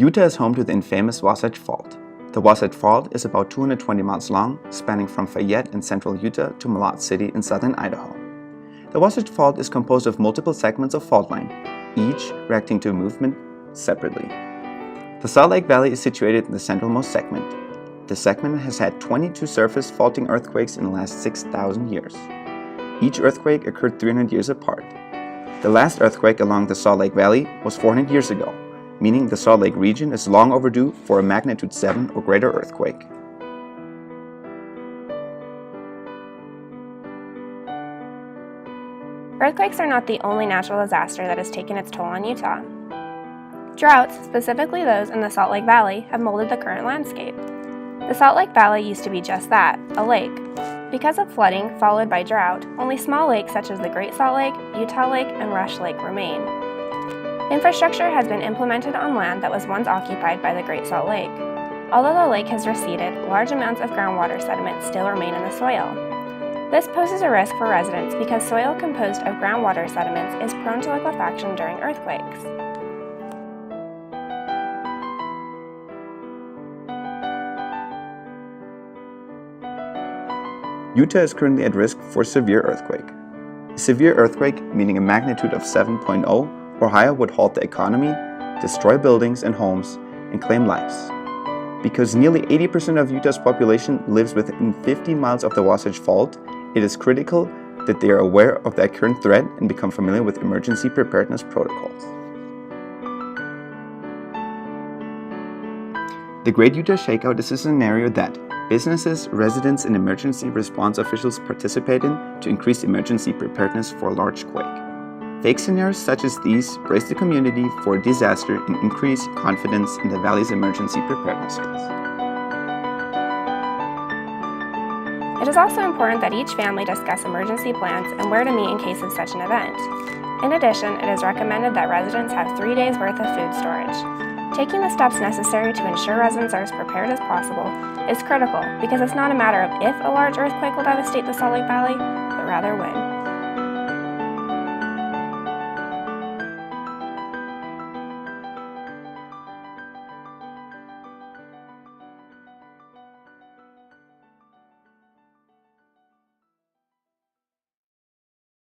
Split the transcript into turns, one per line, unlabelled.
Utah is home to the infamous Wasatch Fault. The Wasatch Fault is about 220 miles long, spanning from Fayette in central Utah to Malott City in southern Idaho. The Wasatch Fault is composed of multiple segments of fault line, each reacting to a movement separately. The Salt Lake Valley is situated in the centralmost segment. The segment has had 22 surface faulting earthquakes in the last 6,000 years. Each earthquake occurred 300 years apart. The last earthquake along the Salt Lake Valley was 400 years ago, meaning the Salt Lake region is long overdue for a magnitude 7 or greater earthquake.
Earthquakes are not the only natural disaster that has taken its toll on Utah. Droughts, specifically those in the Salt Lake Valley, have molded the current landscape. The Salt Lake Valley used to be just that, a lake. Because of flooding followed by drought, only small lakes such as the Great Salt Lake, Utah Lake, and Rush Lake remain. Infrastructure has been implemented on land that was once occupied by the Great Salt Lake. Although the lake has receded, large amounts of groundwater sediment still remain in the soil. This poses a risk for residents because soil composed of groundwater sediments is prone to liquefaction during earthquakes.
Utah is currently at risk for severe earthquake. A severe earthquake, meaning a magnitude of 7.0 or higher, would halt the economy, destroy buildings and homes, and claim lives. Because nearly 80% of Utah's population lives within 15 miles of the Wasatch Fault, it is critical that they are aware of that current threat and become familiar with emergency preparedness protocols. The Great Utah Shakeout is a scenario that businesses, residents, and emergency response officials participate in to increase emergency preparedness for a large quake. Fake scenarios such as these brace the community for a disaster and increase confidence in the valley's emergency preparedness skills.
It is also important that each family discuss emergency plans and where to meet in case of such an event. In addition, it is recommended that residents have 3 days' worth of food storage. Taking the steps necessary to ensure residents are as prepared as possible is critical because it's not a matter of if a large earthquake will devastate the Salt Lake Valley, but rather when.